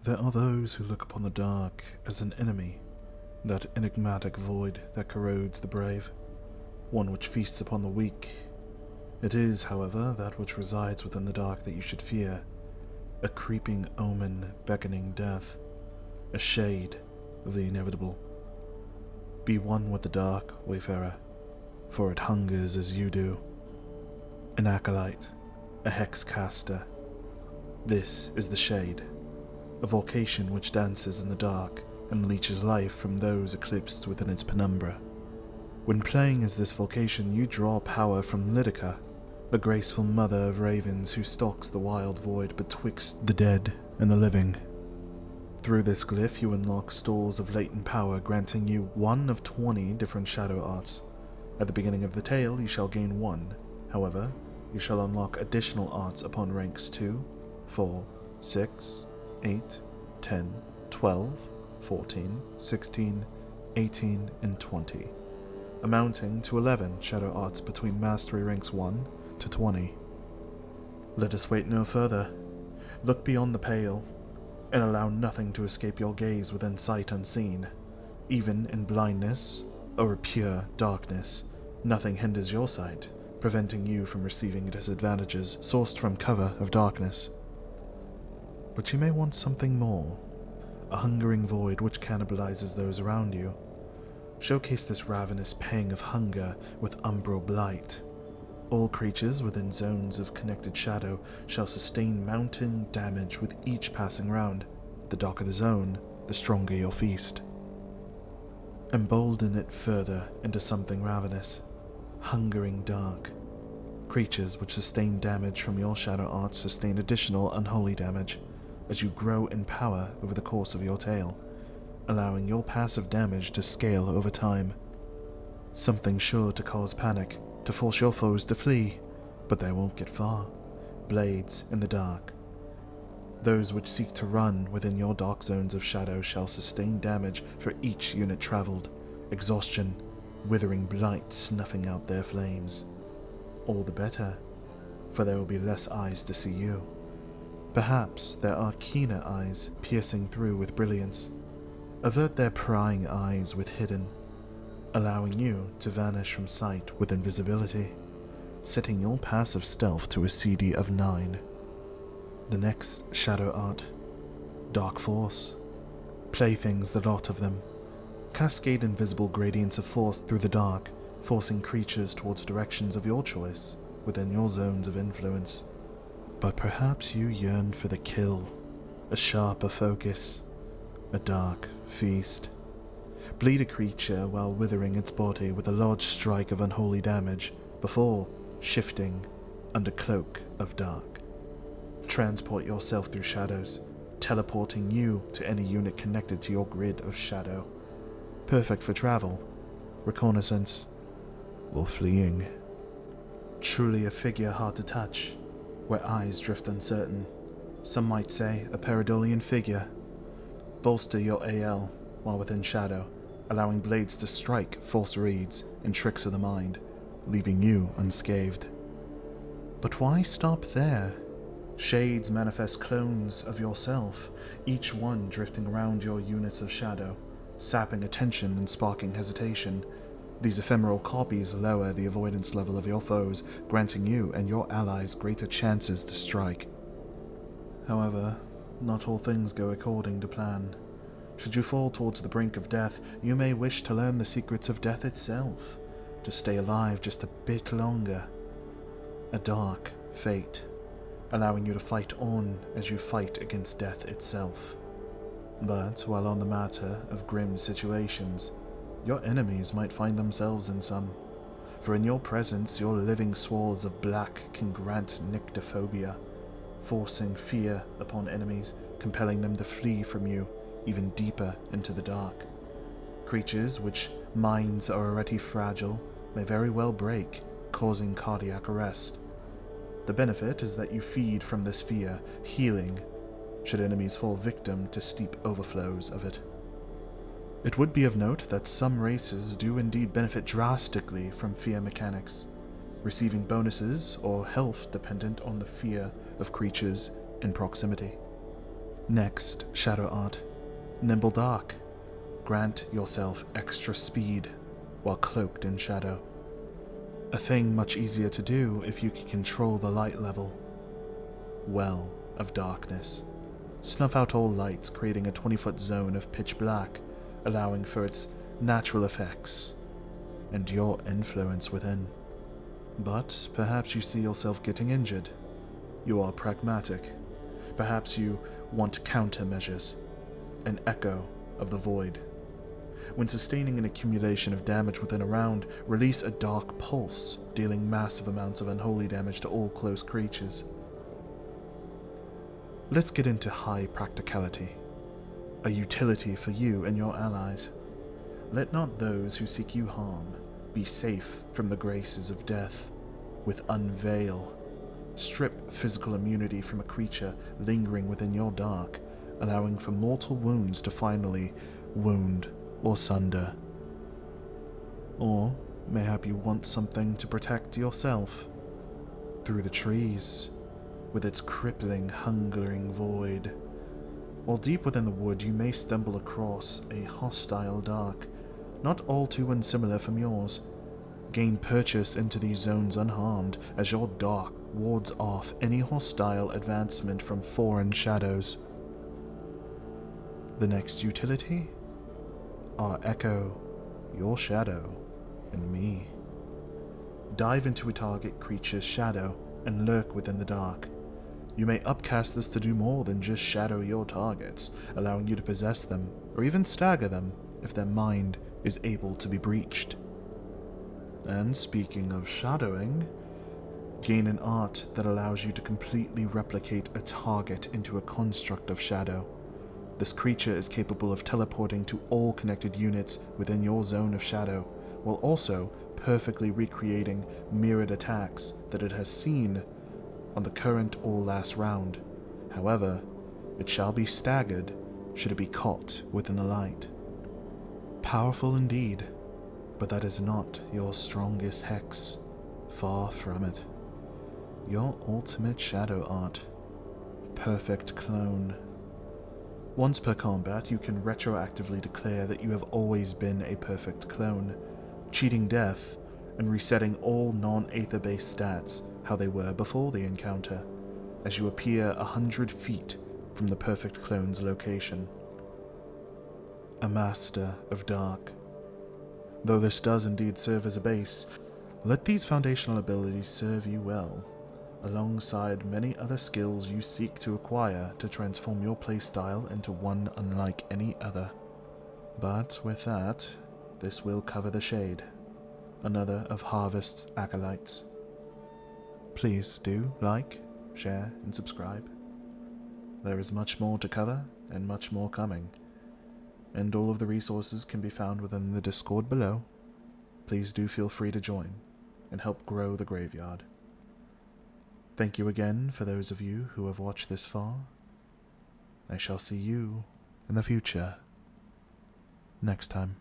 There are those who look upon the dark as an enemy, that enigmatic void that corrodes the brave, one which feasts upon the weak. It is, however, that which resides within the dark that you should fear, a creeping omen beckoning death, a shade of the inevitable. Be one with the dark, wayfarer, for it hungers as you do. An acolyte, a hex caster. This is the shade, a vocation which dances in the dark and leeches life from those eclipsed within its penumbra. When playing as this vocation, you draw power from Lydica, the graceful mother of ravens who stalks the wild void betwixt the dead and the living. Through this glyph you unlock stores of latent power, granting you one of 20 different shadow arts. At the beginning of the tale you shall gain one, however, you shall unlock additional arts upon ranks 2, 4, 6, 8, 10, 12, 14, 16, 18, and 20, amounting to 11 shadow arts between mastery ranks 1 to 20. Let us wait no further. Look beyond the pale, and allow nothing to escape your gaze within sight unseen. Even in blindness, or pure darkness, nothing hinders your sight, preventing you from receiving disadvantages sourced from cover of darkness. But you may want something more, a hungering void which cannibalizes those around you. Showcase this ravenous pang of hunger with umbral blight. All creatures within zones of connected shadow shall sustain mounting damage with each passing round. The darker the zone, the stronger your feast. Embolden it further into something ravenous, hungering dark. Creatures which sustain damage from your shadow arts sustain additional unholy damage as you grow in power over the course of your tale, allowing your passive damage to scale over time. Something sure to cause panic, to force your foes to flee, but they won't get far. Blades in the dark. Those which seek to run within your dark zones of shadow shall sustain damage for each unit traveled, exhaustion, withering blight snuffing out their flames. All the better, for there will be less eyes to see you. Perhaps there are keener eyes piercing through with brilliance. Avert their prying eyes with hidden, allowing you to vanish from sight with invisibility, setting your passive stealth to a CD of 9. The next shadow art, Dark Force. Playthings, the lot of them. Cascade invisible gradients of force through the dark, forcing creatures towards directions of your choice within your zones of influence. But perhaps you yearn for the kill, a sharper focus, a dark feast. Bleed a creature while withering its body with a large strike of unholy damage before shifting under cloak of dark. Transport yourself through shadows, teleporting you to any unit connected to your grid of shadow. Perfect for travel, reconnaissance, or fleeing. Truly a figure hard to touch, where eyes drift uncertain. Some might say a pareidolean figure. Bolster your AL while within shadow, allowing blades to strike false reads and tricks of the mind, leaving you unscathed. But why stop there? Shades manifest clones of yourself, each one drifting around your units of shadow, sapping attention and sparking hesitation. These ephemeral copies lower the avoidance level of your foes, granting you and your allies greater chances to strike. However, not all things go according to plan. Should you fall towards the brink of death, you may wish to learn the secrets of death itself, to stay alive just a bit longer. A dark fate, allowing you to fight on as you fight against death itself. But while on the matter of grim situations, your enemies might find themselves in some, for in your presence your living swirls of black can grant nyctophobia, forcing fear upon enemies, compelling them to flee from you even deeper into the dark. Creatures which minds are already fragile may very well break, causing cardiac arrest. The benefit is that you feed from this fear, healing, should enemies fall victim to steep overflows of it. It would be of note that some races do indeed benefit drastically from fear mechanics, receiving bonuses or health dependent on the fear of creatures in proximity. Next, shadow art. Nimble dark. Grant yourself extra speed while cloaked in shadow. A thing much easier to do if you can control the light level. Well of darkness. Snuff out all lights, creating a 20-foot zone of pitch black, allowing for its natural effects and your influence within. But perhaps you see yourself getting injured. You are pragmatic. Perhaps you want countermeasures, an echo of the void. When sustaining an accumulation of damage within a round, release a dark pulse, dealing massive amounts of unholy damage to all close creatures. Let's get into high practicality, a utility for you and your allies. Let not those who seek you harm be safe from the graces of death. With unveil, strip physical immunity from a creature lingering within your dark, allowing for mortal wounds to finally wound or sunder. Or mayhap you want something to protect yourself. Through the trees, with its crippling, hungering void. While deep within the wood, you may stumble across a hostile dark, not all too unsimilar from yours. Gain purchase into these zones unharmed, as your dark wards off any hostile advancement from foreign shadows. The next utility? Our echo, your shadow, and me. Dive into a target creature's shadow and lurk within the dark. You may upcast this to do more than just shadow your targets, allowing you to possess them, or even stagger them if their mind is able to be breached. And speaking of shadowing, gain an art that allows you to completely replicate a target into a construct of shadow. This creature is capable of teleporting to all connected units within your zone of shadow, while also perfectly recreating mirrored attacks that it has seen on the current or last round. However, it shall be staggered should it be caught within the light. Powerful indeed, but that is not your strongest hex. Far from it. Your ultimate shadow art. Perfect clone. Once per combat, you can retroactively declare that you have always been a perfect clone, cheating death and resetting all non-aether-based stats how they were before the encounter, as you appear 100 feet from the perfect clone's location. A master of dark. Though this does indeed serve as a base, let these foundational abilities serve you well, alongside many other skills you seek to acquire to transform your playstyle into one unlike any other. But with that, this will cover the shade, another of Harvest's Acolytes. Please do like, share, and subscribe. There is much more to cover, and much more coming, and all of the resources can be found within the Discord below. Please do feel free to join, and help grow the graveyard. Thank you again for those of you who have watched this far. I shall see you in the future, next time.